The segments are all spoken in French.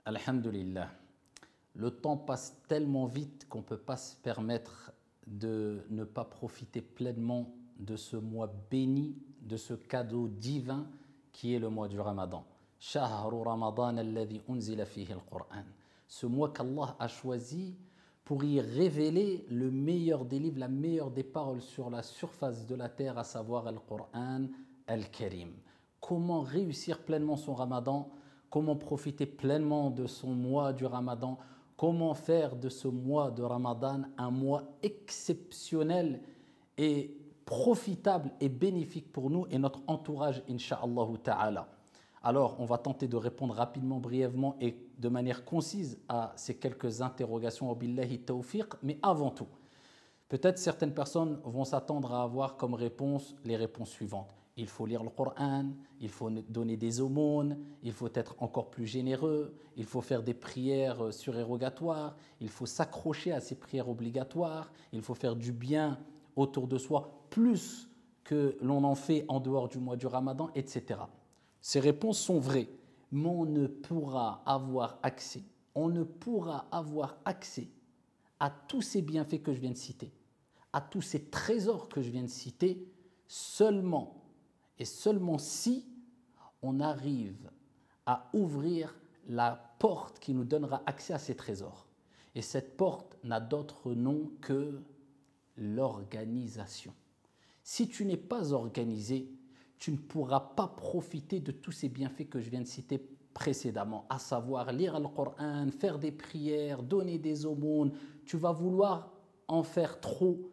Alhamdulillah. Le temps passe tellement vite qu'on ne peut pas se permettre de ne pas profiter pleinement de ce mois béni, de ce cadeau divin qui est le mois du Ramadan. Shahru Ramadan alladhi unzila fihi al-Qur'an. Ce mois qu'Allah a choisi pour y révéler le meilleur des livres, la meilleure des paroles sur la surface de la terre, à savoir Al-Qur'an Al-Karim. Comment réussir pleinement son Ramadan? Comment profiter pleinement de son mois du Ramadan? Comment faire de ce mois de Ramadan un mois exceptionnel et profitable et bénéfique pour nous et notre entourage, incha'Allah ta'ala. Alors, on va tenter de répondre rapidement, brièvement et de manière concise à ces quelques interrogations, billahi tawfiq, mais avant tout, peut-être certaines personnes vont s'attendre à avoir comme réponse les réponses suivantes. Il faut lire le Coran, il faut donner des aumônes, il faut être encore plus généreux, il faut faire des prières surérogatoires, il faut s'accrocher à ces prières obligatoires, il faut faire du bien autour de soi plus que l'on en fait en dehors du mois du Ramadan, etc. Ces réponses sont vraies, mais on ne pourra avoir accès à tous ces bienfaits que je viens de citer, à tous ces trésors que je viens de citer, seulement si on arrive à ouvrir la porte qui nous donnera accès à ces trésors. Et cette porte n'a d'autre nom que l'organisation. Si tu n'es pas organisé, tu ne pourras pas profiter de tous ces bienfaits que je viens de citer précédemment, à savoir lire le Coran, faire des prières, donner des aumônes. Tu vas vouloir en faire trop,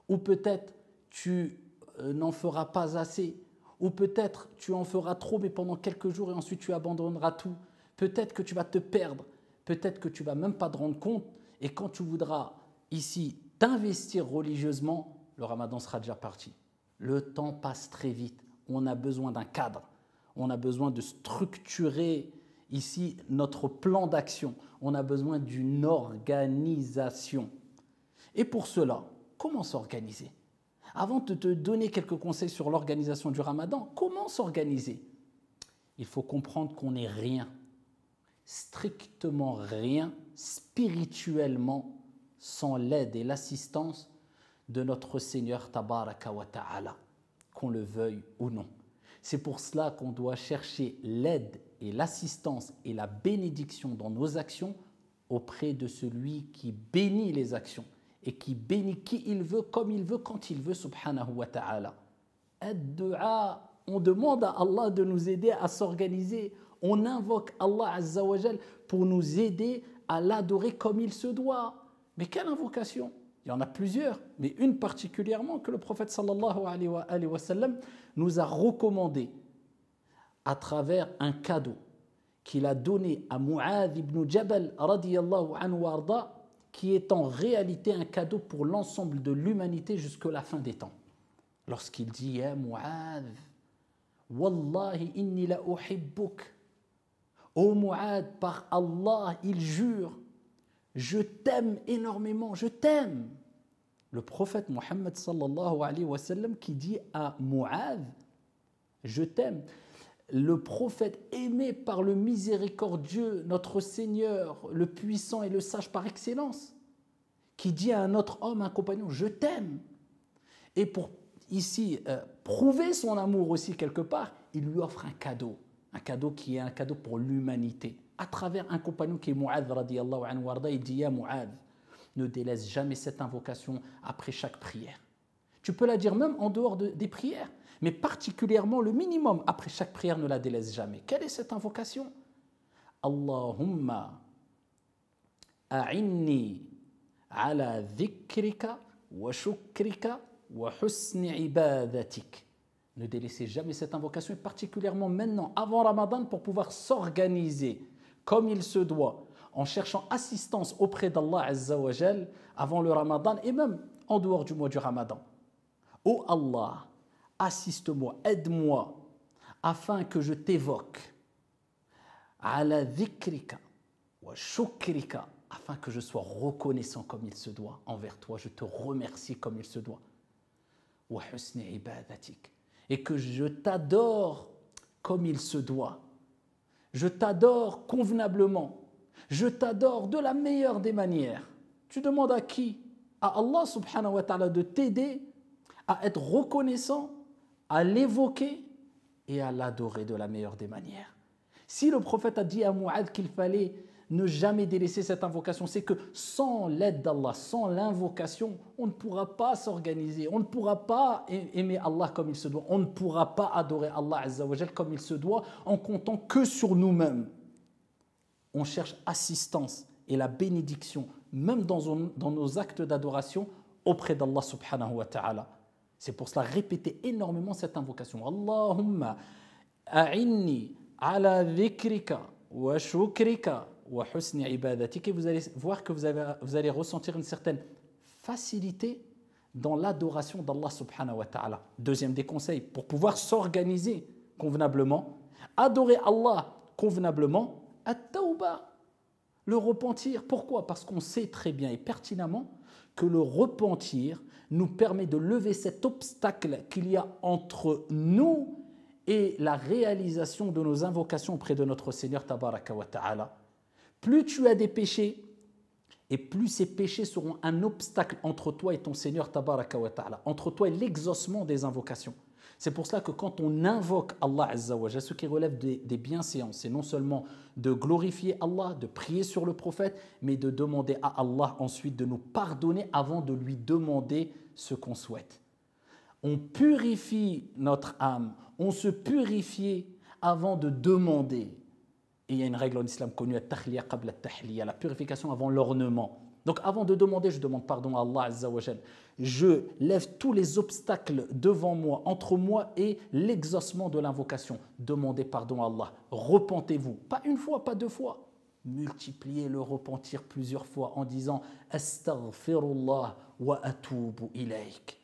ou peut-être tu n'en feras pas assez, ou peut-être tu en feras trop mais pendant quelques jours et ensuite tu abandonneras tout. Peut-être que tu vas te perdre, peut-être que tu ne vas même pas te rendre compte, et quand tu voudras ici t'investir religieusement, le Ramadan sera déjà parti. Le temps passe très vite, on a besoin d'un cadre, on a besoin de structurer ici notre plan d'action, on a besoin d'une organisation. Et pour cela, comment s'organiser? Avant de te donner quelques conseils sur l'organisation du Ramadan, comment s'organiser? Il faut comprendre qu'on n'est rien, strictement rien, spirituellement, sans l'aide et l'assistance de notre Seigneur Tabaraka wa Ta'ala, qu'on le veuille ou non. C'est pour cela qu'on doit chercher l'aide et l'assistance et la bénédiction dans nos actions auprès de celui qui bénit les actions et qui bénit qui il veut, comme il veut, quand il veut, subhanahu wa ta'ala. Ad-du'a, on demande à Allah de nous aider à s'organiser. On invoque Allah Azza wa Jal pour nous aider à l'adorer comme il se doit. Mais quelle invocation? Il y en a plusieurs, mais une particulièrement que le prophète sallallahu alayhi wa sallam nous a recommandé à travers un cadeau qu'il a donné à Mu'adh ibn Jabal radiyallahu anhu arda, qui est en réalité un cadeau pour l'ensemble de l'humanité jusqu'à la fin des temps. Lorsqu'il dit « Ya Mu'adh, Wallahi inni la uhibbuk » Ô Mu'adh, par Allah, il jure, je t'aime énormément, je t'aime. Le prophète Mohammed sallallahu alayhi wa sallam qui dit à Mu'adh, je t'aime. Le prophète aimé par le miséricordieux, notre Seigneur, le puissant et le sage par excellence, qui dit à un autre homme, un compagnon, je t'aime. Et pour ici prouver son amour aussi quelque part, il lui offre un cadeau qui est un cadeau pour l'humanité. À travers un compagnon qui est Mu'adh radiyallahu anhu warda, il dit, ya Mu'adh, ne délaisse jamais cette invocation après chaque prière. Tu peux la dire même en dehors des prières, mais particulièrement le minimum après chaque prière, ne la délaisse jamais. Quelle est cette invocation? Allahumma a'inni ala dhikrika wa shukrika wa husni ibadatik. Ne délaissez jamais cette invocation, et particulièrement maintenant, avant Ramadan, pour pouvoir s'organiser comme il se doit, en cherchant assistance auprès d'Allah Azza wa Jal avant le Ramadan et même en dehors du mois du Ramadan. Ô Allah, assiste-moi, aide-moi, afin que je t'évoque, ala dhikrika wa shukrika, afin que je sois reconnaissant comme il se doit envers toi, je te remercie comme il se doit, wa husni ibadatik, et que je t'adore comme il se doit. Je t'adore convenablement. Je t'adore de la meilleure des manières. Tu demandes à qui? À Allah subhanahu wa ta'ala de t'aider à être reconnaissant, à l'évoquer et à l'adorer de la meilleure des manières. Si le prophète a dit à Mu'adh qu'il fallait ne jamais délaisser cette invocation, c'est que sans l'aide d'Allah, sans l'invocation, on ne pourra pas s'organiser, on ne pourra pas aimer Allah comme il se doit, on ne pourra pas adorer Allah Azza wa Jal comme il se doit en comptant que sur nous-mêmes. On cherche assistance et la bénédiction, même dans nos actes d'adoration, auprès d'Allah subhanahu wa ta'ala. C'est pour cela répéter énormément cette invocation. Allahumma a'inni ala dhikrika wa shukrika wa husni ibadatik. Et vous allez voir que vous allez ressentir une certaine facilité dans l'adoration d'Allah subhanahu wa ta'ala. Deuxième des conseils, pour pouvoir s'organiser convenablement, adorer Allah convenablement, at-tawba, le repentir. Pourquoi? Parce qu'on sait très bien et pertinemment que le repentir nous permet de lever cet obstacle qu'il y a entre nous et la réalisation de nos invocations auprès de notre Seigneur Tabaraka wa Ta'ala. Plus tu as des péchés, et plus ces péchés seront un obstacle entre toi et ton Seigneur Tabaraka wa Ta'ala, entre toi et l'exaucement des invocations. C'est pour cela que quand on invoque Allah Azza wa Jalla, ce qui relève des bienséances, c'est non seulement de glorifier Allah, de prier sur le prophète, mais de demander à Allah ensuite de nous pardonner avant de lui demander ce qu'on souhaite. On purifie notre âme, on se purifie avant de demander. Et il y a une règle en islam connue, la purification avant l'ornement. Donc avant de demander, je demande pardon à Allah Azza wa Jal. Je lève tous les obstacles devant moi, entre moi et l'exaucement de l'invocation. Demandez pardon à Allah. Repentez-vous. Pas une fois, pas deux fois. Multipliez le repentir plusieurs fois en disant Astaghfirullah wa atubu ilayk.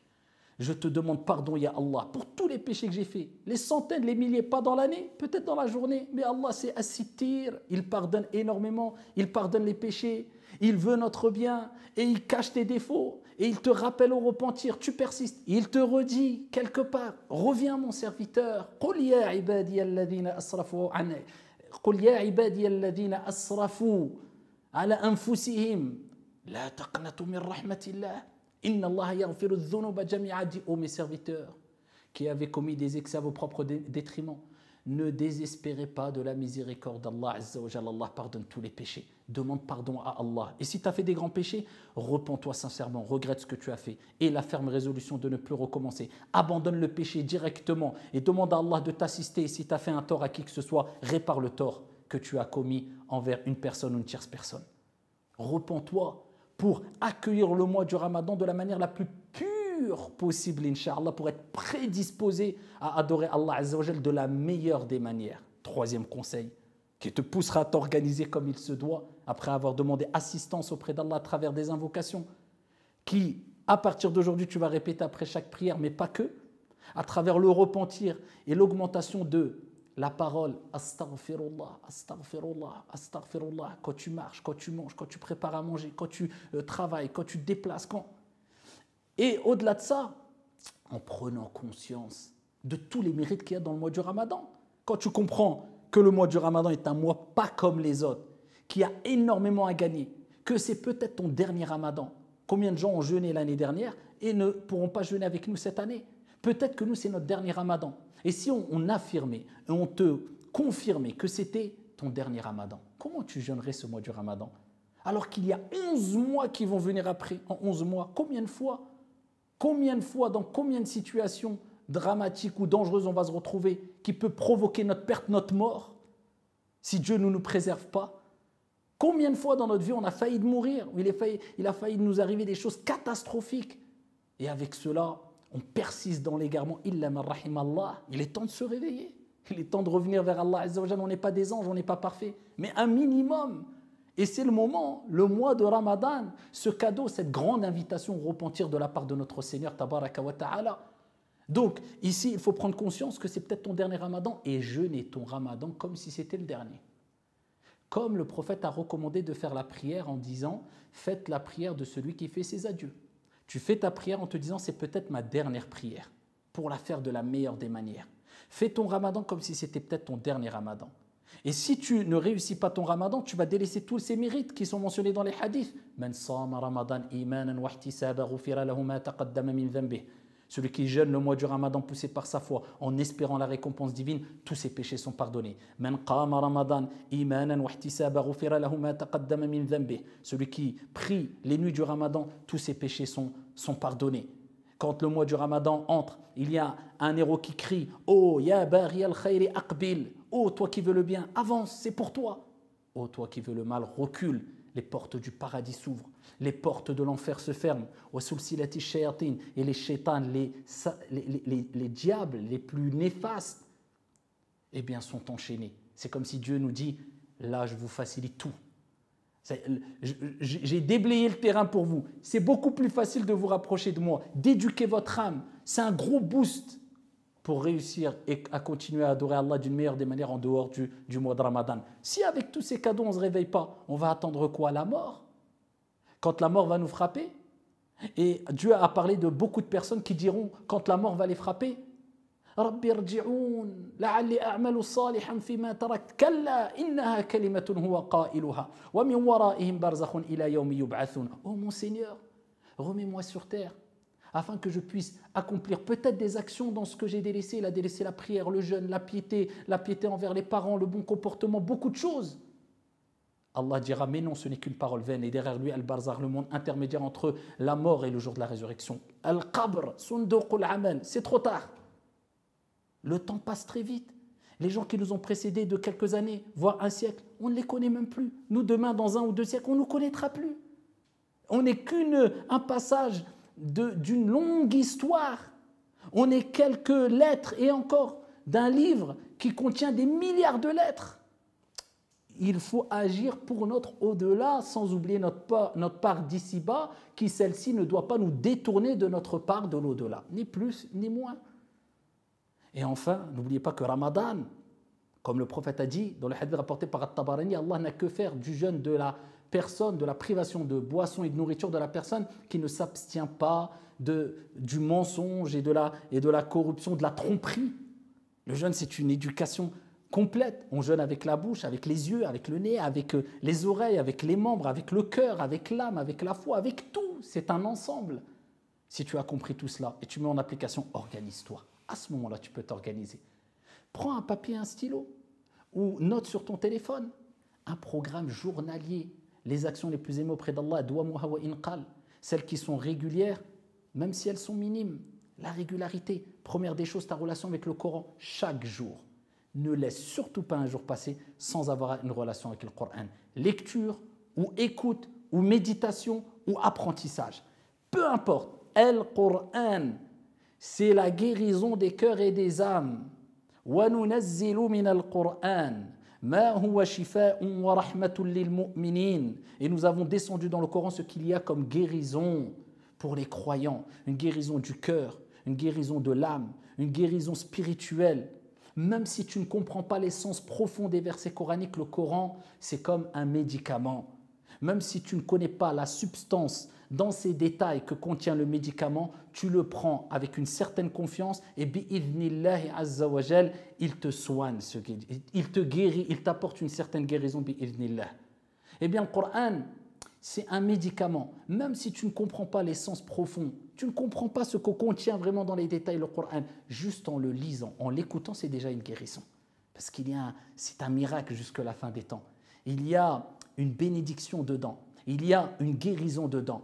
Je te demande pardon, ya Allah, pour tous les péchés que j'ai faits. Les centaines, les milliers, pas dans l'année, peut-être dans la journée. Mais Allah, c'est as-sittir. Il pardonne énormément. Il pardonne les péchés. Il veut notre bien. Et il cache tes défauts. Et il te rappelle au repentir. Tu persistes. Il te redit quelque part. Reviens, mon serviteur. قُلْ يَا عِبَادِيَ الَّذِينَ أَسْرَفُوا قُلْ يَا عِبَادِيَ الَّذِينَ أَسْرَفُوا على أنفسهم لا تقنطوا من رحمة الله Inna Allah yaghfiru dhunuba jami'a, dit ô mes serviteurs qui avez commis des excès à vos propres détriments, ne désespérez pas de la miséricorde d'Allah Azza wa Jalla. Allah pardonne tous les péchés. Demande pardon à Allah. Et si tu as fait des grands péchés, repens-toi sincèrement, regrette ce que tu as fait et la ferme résolution de ne plus recommencer. Abandonne le péché directement et demande à Allah de t'assister. Et si tu as fait un tort à qui que ce soit, répare le tort que tu as commis envers une personne ou une tierce personne. Repens-toi pour accueillir le mois du Ramadan de la manière la plus pure possible, Inch'Allah, pour être prédisposé à adorer Allah Azza wa Jal de la meilleure des manières. Troisième conseil, qui te poussera à t'organiser comme il se doit, après avoir demandé assistance auprès d'Allah à travers des invocations, qui, à partir d'aujourd'hui, tu vas répéter après chaque prière, mais pas que, à travers le repentir et l'augmentation de la parole Astaghfirullah, Astaghfirullah, Astaghfirullah, quand tu marches, quand tu manges, quand tu prépares à manger, quand tu travailles, quand tu te déplaces, Et au-delà de ça, en prenant conscience de tous les mérites qu'il y a dans le mois du Ramadan. Quand tu comprends que le mois du Ramadan est un mois pas comme les autres, qui a énormément à gagner, que c'est peut-être ton dernier Ramadan. Combien de gens ont jeûné l'année dernière et ne pourront pas jeûner avec nous cette année? Peut-être que nous, c'est notre dernier Ramadan. Et si on affirmait et on te confirmait que c'était ton dernier Ramadan, comment tu jeûnerais ce mois du Ramadan? Alors qu'il y a 11 mois qui vont venir après. En 11 mois, combien de fois, dans combien de situations dramatiques ou dangereuses on va se retrouver qui peut provoquer notre perte, notre mort, si Dieu ne nous préserve pas? Combien de fois dans notre vie on a failli de mourir, ou il a failli de nous arriver des choses catastrophiques? Et avec cela, on persiste dans l'égarement. Illa man rahim Allah. Il est temps de se réveiller. Il est temps de revenir vers Allah Azza wa Jalla. On n'est pas des anges, on n'est pas parfait, mais un minimum. Et c'est le moment, le mois de Ramadan, ce cadeau, cette grande invitation au repentir de la part de notre Seigneur Tabaraka wa Ta'ala. Donc ici, il faut prendre conscience que c'est peut-être ton dernier Ramadan et jeûner ton Ramadan comme si c'était le dernier. Comme le prophète a recommandé de faire la prière en disant « Faites la prière de celui qui fait ses adieux ». Tu fais ta prière en te disant « C'est peut-être ma dernière prière » pour la faire de la meilleure des manières. Fais ton Ramadan comme si c'était peut-être ton dernier Ramadan. Et si tu ne réussis pas ton ramadan, tu vas délaisser tous ces mérites qui sont mentionnés dans les hadiths. Man sama ramadan imanan wa ihtisaba ghufira lahu ma taqaddama min dhanbih. Celui qui jeûne le mois du ramadan poussé par sa foi en espérant la récompense divine, tous ses péchés sont pardonnés. Man qama ramadan imanan wa ihtisaba ghufira lahu ma taqaddama min dhanbih. Celui qui prie les nuits du ramadan, tous ses péchés sont pardonnés. Quand le mois du ramadan entre, il y a un héros qui crie « Oh, ya baghi al-khayri aqbil » « Oh, toi qui veux le bien, avance, c'est pour toi. Oh, toi qui veux le mal, recule. Les portes du paradis s'ouvrent, les portes de l'enfer se ferment. Et les shaytans, les diables les plus néfastes, eh bien, sont enchaînés. C'est comme si Dieu nous dit « Là, je vous facilite tout. J'ai déblayé le terrain pour vous. C'est beaucoup plus facile de vous rapprocher de moi, d'éduquer votre âme. C'est un gros boost pour réussir et à continuer à adorer Allah d'une meilleure des manières en dehors du mois de Ramadan. Si avec tous ces cadeaux on ne se réveille pas, on va attendre quoi? La mort. Quand la mort va nous frapper, et Dieu a parlé de beaucoup de personnes qui diront quand la mort va les frapper, Rabbi irji'oun la'alli a'malu salihan fima tarakt kalla innaha kalimatun huwa qailuha wa min wara'ihim barzakhun ila yawmi yub'athun. Oh mon Seigneur, remets-moi sur terre afin que je puisse accomplir peut-être des actions dans ce que j'ai délaissé. Il a délaissé la prière, le jeûne, la piété envers les parents, le bon comportement, beaucoup de choses. Allah dira, mais non, ce n'est qu'une parole vaine. Et derrière lui, Al-Barzakh, le monde intermédiaire entre la mort et le jour de la résurrection. Al-Qabr, Sunduqul Amal, c'est trop tard. Le temps passe très vite. Les gens qui nous ont précédés de quelques années, voire un siècle, on ne les connaît même plus. Nous, demain, dans 1 ou 2 siècles, on ne nous connaîtra plus. On n'est qu'un passage d'une longue histoire. On est quelques lettres et encore d'un livre qui contient des milliards de lettres. Il faut agir pour notre au-delà sans oublier notre part d'ici-bas qui celle-ci ne doit pas nous détourner de notre part de l'au-delà, ni plus ni moins. Et enfin, n'oubliez pas que Ramadan, comme le prophète a dit dans le hadith rapporté par At-Tabarani, Allah n'a que faire du jeûne de la personne, de la privation de boisson et de nourriture de la personne qui ne s'abstient pas du mensonge et de la corruption, de la tromperie. Le jeûne, c'est une éducation complète. On jeûne avec la bouche, avec les yeux, avec le nez, avec les oreilles, avec les membres, avec le cœur, avec l'âme, avec la foi, avec tout. C'est un ensemble. Si tu as compris tout cela et tu mets en application, organise-toi. À ce moment-là, tu peux t'organiser. Prends un papier, un stylo ou note sur ton téléphone un programme journalier. Les actions les plus aimées auprès d'Allah, celles qui sont régulières, même si elles sont minimes. La régularité, première des choses, ta relation avec le Coran, chaque jour. Ne laisse surtout pas un jour passer sans avoir une relation avec le Coran. Lecture, ou écoute, ou méditation, ou apprentissage. Peu importe, le Coran, c'est la guérison des cœurs et des âmes. وَنُنَزِّلُ مِنَ الْقُرْآنِ مَا هُوَ شِفَاءٌ وَرَحْمَةٌ لِلْمُؤْمِنِينَ. Et nous avons descendu dans le Coran ce qu'il y a comme guérison pour les croyants, une guérison du cœur, une guérison de l'âme, une guérison spirituelle. Même si tu ne comprends pas l'essence profonde des versets coraniques, le Coran, c'est comme un médicament. Même si tu ne connais pas la substance dans ces détails que contient le médicament, tu le prends avec une certaine confiance et bi'idhnillahi azza wa jal, il te soigne, il te guérit, il t'apporte une certaine guérison bi'idhnillah. Eh bien, le Coran, c'est un médicament. Même si tu ne comprends pas l'essence profonde, tu ne comprends pas ce que contient vraiment dans les détails le Coran, juste en le lisant, en l'écoutant, c'est déjà une guérison. Parce c'est un miracle jusqu'à la fin des temps. Il y a une bénédiction dedans, il y a une guérison dedans,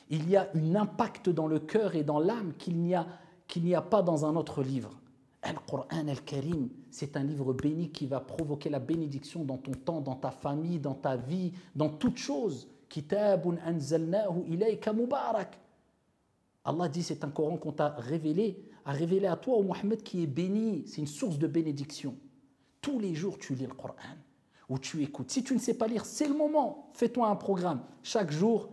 il y a un impact dans le cœur et dans l'âme qu'il n'y a pas dans un autre livre. Al-Qur'an al-Karim, c'est un livre béni qui va provoquer la bénédiction dans ton temps, dans ta famille, dans ta vie, dans toute chose. Kitabun anzalnahu ilayka mubarak. Allah dit c'est un Coran qu'on t'a révélé, à toi, au Mohammed, qui est béni. C'est une source de bénédiction. Tous les jours, tu lis le Coran ou tu écoutes. Si tu ne sais pas lire, c'est le moment. Fais-toi un programme. Chaque jour,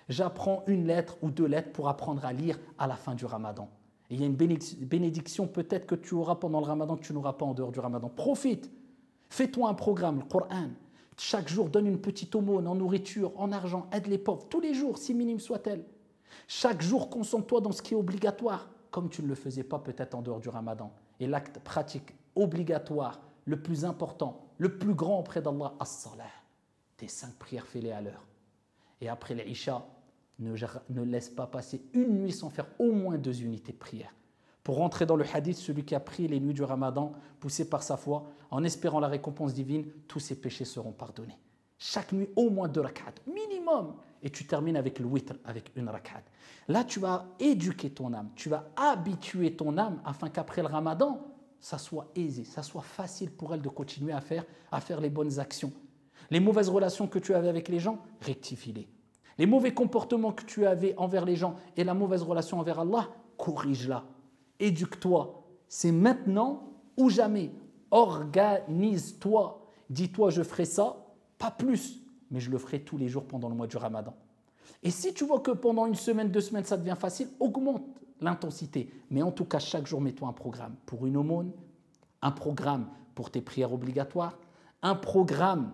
j'apprends une lettre ou 2 lettres pour apprendre à lire à la fin du Ramadan. Et il y a une bénédiction peut-être que tu auras pendant le Ramadan que tu n'auras pas en dehors du Ramadan. Profite. Fais-toi un programme, le Coran. Chaque jour, donne une petite aumône en nourriture, en argent, aide les pauvres. Tous les jours, si minime soit-elle. Chaque jour, concentre-toi dans ce qui est obligatoire, comme tu ne le faisais pas peut-être en dehors du Ramadan. Et l'acte pratique obligatoire le plus important, le plus grand auprès d'Allah, as-salah. Tes 5 prières, fais-les à l'heure. Et après l'Isha, ne laisse pas passer une nuit sans faire au moins 2 unités de prière. Pour rentrer dans le hadith, celui qui a pris les nuits du Ramadan, poussé par sa foi, en espérant la récompense divine, tous ses péchés seront pardonnés. Chaque nuit, au moins 2 rak'at, minimum. Et tu termines avec le witr, avec 1 rak'at. Là, tu vas éduquer ton âme, tu vas habituer ton âme afin qu'après le Ramadan, ça soit aisé, ça soit facile pour elle de continuer à faire les bonnes actions. Les mauvaises relations que tu avais avec les gens, rectifie-les. Les mauvais comportements que tu avais envers les gens et la mauvaise relation envers Allah, corrige-la. Éduque-toi. C'est maintenant ou jamais. Organise-toi. Dis-toi, je ferai ça, pas plus, mais je le ferai tous les jours pendant le mois du Ramadan. Et si tu vois que pendant 1 semaine, 2 semaines, ça devient facile, augmente l'intensité. Mais en tout cas, chaque jour, mets-toi un programme pour une aumône, un programme pour tes prières obligatoires, un programme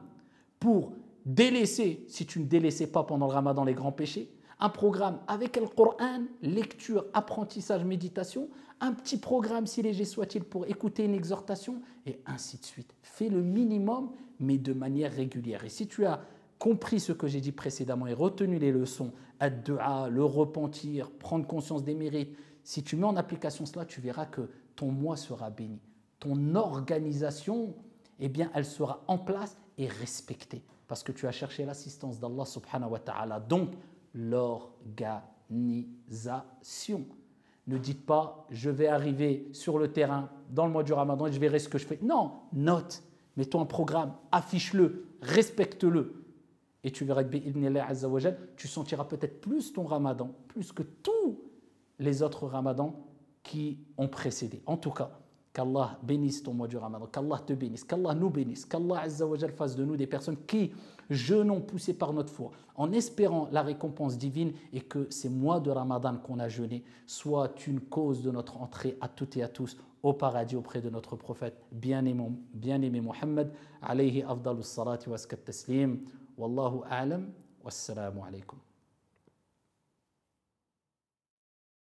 pour délaisser, si tu ne délaissais pas pendant le Ramadan les grands péchés, un programme avec le Coran, lecture, apprentissage, méditation, un petit programme, si léger soit-il, pour écouter une exhortation, et ainsi de suite. Fais le minimum, mais de manière régulière. Et si tu as compris ce que j'ai dit précédemment et retenu les leçons, ad-du'a, le repentir, prendre conscience des mérites, si tu mets en application cela, tu verras que ton mois sera béni. Ton organisation, eh bien, elle sera en place et respectée, parce que tu as cherché l'assistance d'Allah subhanahu wa ta'ala. Donc, l'organisation. Ne dites pas, je vais arriver sur le terrain dans le mois du Ramadan et je verrai ce que je fais. Non, note, mets-toi un programme, affiche-le, respecte-le. Et tu verras que tu sentiras peut-être plus ton Ramadan, plus que tous les autres Ramadans qui ont précédé. En tout cas, qu'Allah bénisse ton mois du Ramadan, qu'Allah te bénisse, qu'Allah nous bénisse, qu'Allah fasse de nous des personnes qui jeûnons poussés par notre foi, en espérant la récompense divine, et que ces mois de Ramadan qu'on a jeûné soient une cause de notre entrée à toutes et à tous au paradis auprès de notre prophète bien-aimé Muhammad, alayhi afdalus salati wa askat taslim. Wallahu a'lam, wassalamu alaykum.